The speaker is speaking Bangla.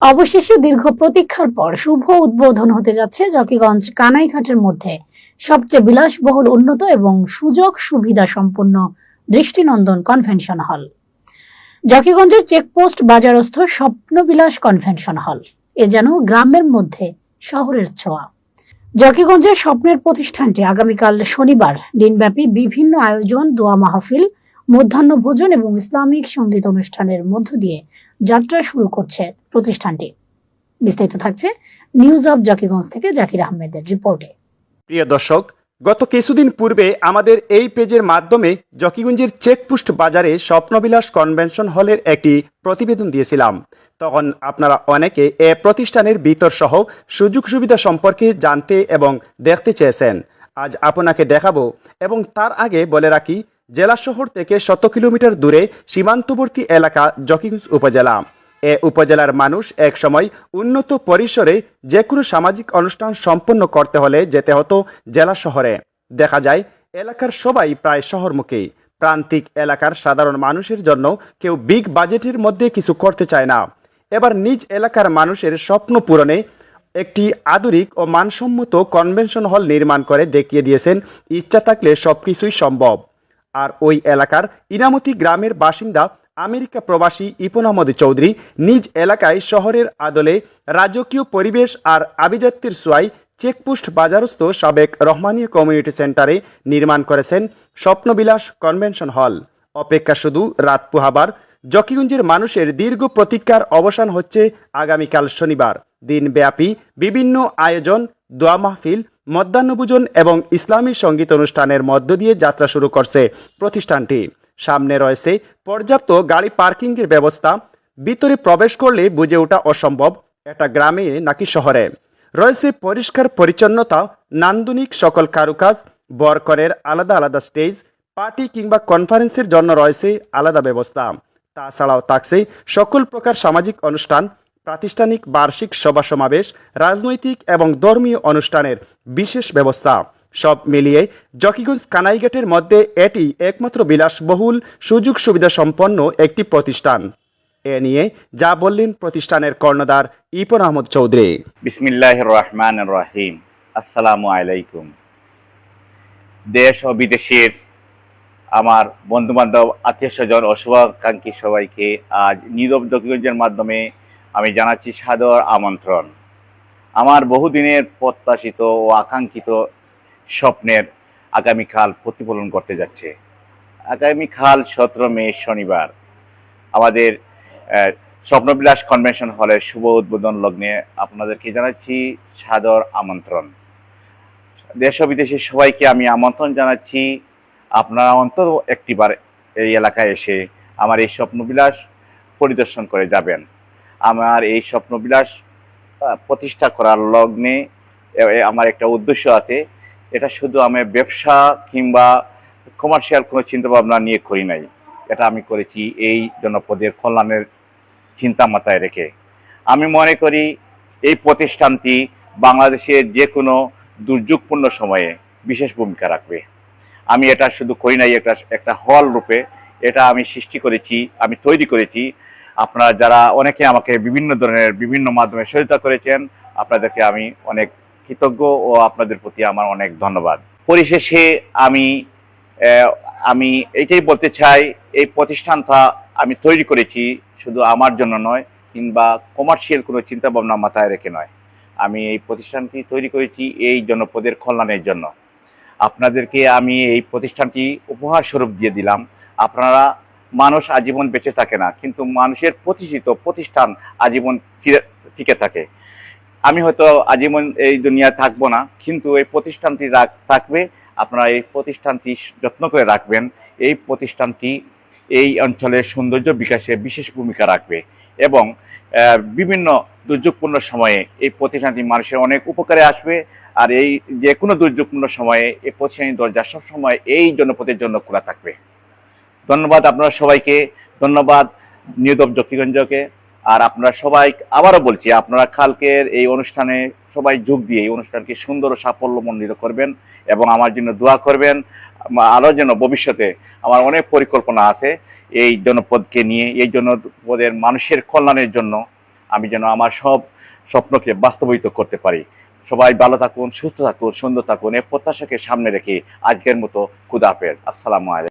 অবশেষে দীর্ঘ প্রতীক্ষার পর শুভ উদ্বোধন হতে যাচ্ছে জকিগঞ্জ কানাইঘাটের মধ্যে সবচেয়ে বিলাসবহুল, উন্নত এবং সুযোগ সুবিধা সম্পন্ন দৃষ্টিনন্দন convention hall. জকিগঞ্জের checkpost বাজারস্থ Swapnabilash convention hall এ যেন গ্রামের মধ্যে শহরের ছোঁয়া। জকিগঞ্জের স্বপ্নের প্রতিষ্ঠানটি আগামীকাল শনিবার দিনব্যাপী বিভিন্ন আয়োজন, দোয়া মাহফিল, মধ্যাহ্ন ভোজন এবং ইসলামিক সঙ্গীত অনুষ্ঠানের মধ্য দিয়ে যাত্রা শুরু করছে প্রতিষ্ঠানটি। বিস্তারিত থাকছে নিউজ অব জকিগঞ্জ থেকে জাকির আহমেদের রিপোর্টে। প্রিয় দর্শক, গত কিছুদিন পূর্বে আমাদের এই পেজের মাধ্যমে জকিগঞ্জের চেকপোস্ট বাজারে স্বপ্নবিলাস কনভেনশন হলের একটি প্রতিবেদন দিয়েছিলাম। তখন আপনারা অনেকে এ প্রতিষ্ঠানের ভিতর সহ সুযোগ সুবিধা সম্পর্কে জানতে এবং দেখতে চেয়েছেন। আজ আপনাকে দেখাবো। এবং তার আগে বলে রাখি, জেলা শহর থেকে 100 কিলোমিটার দূরে সীমান্তবর্তী এলাকা জকিগঞ্জ উপজেলা। এ উপজেলার মানুষ এক সময় উন্নত পরিসরে যে কোনো সামাজিক অনুষ্ঠান সম্পন্ন করতে হলে যেতে হতো জেলা শহরে। দেখা যায় এলাকার সবাই প্রায় শহরমুখী। প্রান্তিক এলাকার সাধারণ মানুষের জন্য কেউ বিগ বাজেটের মধ্যে কিছু করতে চায় না। এবার নিজ এলাকার মানুষের স্বপ্ন পূরণে একটি আধুনিক ও মানসম্মত কনভেনশন হল নির্মাণ করে দেখিয়ে দিয়েছেন ইচ্ছা থাকলে সবকিছুই সম্ভব। আর ওই এলাকার ইনামতি গ্রামের বাসিন্দা আমেরিকা প্রবাসী ইপন আহমদ চৌধুরী নিজ এলাকায় শহরের আদলে রাজকীয় পরিবেশ আর আভিজাত্যের ছোঁয়ায় চেকপোস্ট বাজারস্থ সাবেক রহমানিয়া কমিউনিটি সেন্টারে নির্মাণ করেছেন স্বপ্নবিলাস কনভেনশন হল। অপেক্ষা শুধু রাত পোহাবার। জকিগঞ্জের মানুষের দীর্ঘ প্রতীক্ষার অবসান হচ্ছে আগামীকাল শনিবার। দিনব্যাপী বিভিন্ন আয়োজন, দোয়া মাহফিল, মধ্যাহ্নভোজন এবং ইসলামী সঙ্গীত অনুষ্ঠানের মধ্য দিয়ে যাত্রা শুরু করছে প্রতিষ্ঠানটি। সামনে রয়েছে পর্যাপ্ত গাড়ি পার্কিংয়ের ব্যবস্থা। ভিতরে প্রবেশ করলে বুঝে ওঠা অসম্ভব এটা গ্রামে নাকি শহরে। রয়েছে পরিষ্কার পরিচ্ছন্নতা, নান্দনিক সকল কারুকাজ, বরকনের আলাদা আলাদা স্টেজ, পার্টি কিংবা কনফারেন্সের জন্য রয়েছে আলাদা ব্যবস্থা। তাছাড়াও থাকছে সকল প্রকার সামাজিক অনুষ্ঠান, প্রাতিষ্ঠানিক বার্ষিক সভা সমাবেশ, রাজনৈতিক এবং ধর্মীয় অনুষ্ঠানের বিশেষ ব্যবস্থা। সব মিলিয়ে জকিগঞ্জ কানাইঘাটের মধ্যে এটি একমাত্র বিলাসবহুল, সুযোগ সুবিধা সম্পন্ন একটি প্রতিষ্ঠান। এ নিয়ে যা বললেন প্রতিষ্ঠানের কর্ণধার ইপন আহমদ চৌধুরী। বিসমিল্লাহির রহমানির রহিম। আসসালামু আলাইকুম। দেশ ও বিদেশের আমার বন্ধু বান্ধব, আত্মীয় স্বজন ও শুভাকাঙ্ক্ষী সবাইকে আজ নিউজ অব জকিগঞ্জের মাধ্যমে আমি জানাচ্ছি সাদর আমন্ত্রণ। আমার বহুদিনের প্রত্যাশিত ও আকাঙ্ক্ষিত স্বপ্নের আগামীকাল প্রতিফলন করতে যাচ্ছে। আগামীকাল 17 মে শনিবার আমাদের স্বপ্নবিলাস কনভেনশন হলের শুভ উদ্বোধন লগ্নে আপনাদেরকে জানাচ্ছি সাদর আমন্ত্রণ। দেশ ও বিদেশের সবাইকে আমি আমন্ত্রণ জানাচ্ছি, আপনারা অন্তত একটিবার এই এলাকায় এসে আমার এই স্বপ্নবিলাস পরিদর্শন করে যাবেন। আমার এই স্বপ্নবিলাস প্রতিষ্ঠা করার লগ্নে আমার একটা উদ্দেশ্য আছে। এটা শুধু আমি ব্যবসা কিংবা কমার্শিয়াল কোনো চিন্তাভাবনা নিয়ে করি নাই। এটা আমি করেছি এই জনপদের কল্যাণের চিন্তা মাথায় রেখে। আমি মনে করি এই প্রতিষ্ঠানটি বাংলাদেশের যে কোনো দুর্যোগপূর্ণ সময়ে বিশেষ ভূমিকা রাখবে। আমি এটা শুধু করি নাই একটা হল রূপে, এটা আমি সৃষ্টি করেছি, আমি তৈরি করেছি। আপনারা যারা অনেকে আমাকে বিভিন্ন ধরনের বিভিন্ন মাধ্যমে সহায়তা করেছেন, আপনাদেরকে আমি অনেক কৃতজ্ঞ ও আপনাদের প্রতি আমার অনেক ধন্যবাদ। পরিশেষে আমি এইটাই বলতে চাই, এই প্রতিষ্ঠানটা আমি তৈরি করেছি শুধু আমার জন্য নয় কিংবা কমার্শিয়াল কোনো চিন্তা ভাবনা মাথায় রেখে নয়। আমি এই প্রতিষ্ঠানটি তৈরি করেছি এই জনপদের কল্যাণের জন্য। আপনাদেরকে আমি এই প্রতিষ্ঠানটি উপহার স্বরূপ দিয়ে দিলাম। আপনারা, মানুষ আজীবন বেঁচে থাকে না, কিন্তু মানুষের প্রতিষ্ঠিত প্রতিষ্ঠান আজীবন টিকে থাকে। আমি হয়তো আজীবন এই দুনিয়ায় থাকবো না, কিন্তু এই প্রতিষ্ঠানটি থাকবে। আপনারা এই প্রতিষ্ঠানটি যত্ন করে রাখবেন। এই প্রতিষ্ঠানটি এই অঞ্চলের সৌন্দর্য বিকাশে বিশেষ ভূমিকা রাখবে এবং বিভিন্ন দুর্যোগপূর্ণ সময়ে এই প্রতিষ্ঠানটি মানুষের অনেক উপকারে আসবে। আর এই যে কোনো দুর্যোগপূর্ণ সময়ে এই প্রতিষ্ঠানের দরজা সবসময় এই জনপদের জন্য খোলা থাকবে। ধন্যবাদ আপনারা সবাইকে, ধন্যবাদ নিউজ অব জকিগঞ্জকে। আর আপনারা সবাই, আবারও বলছি, আপনারা কালকের এই অনুষ্ঠানে সবাই যোগ দিয়ে এই অনুষ্ঠানকে সুন্দর ও সাফল্যমণ্ডিত করবেন এবং আমার জন্য দোয়া করবেন। আরও যেন ভবিষ্যতে আমার অনেক পরিকল্পনা আছে এই জনপদকে নিয়ে, এই জনপদের মানুষের কল্যাণের জন্য। আমি যেন আমার সব স্বপ্নকে বাস্তবায়িত করতে পারি। সবাই ভালো থাকুন, সুস্থ থাকুন, সুন্দর থাকুন, এই প্রত্যাশাকে সামনে রেখে আজকের মতো খুদা হাফেজ। আসসালামু আলাইকুম।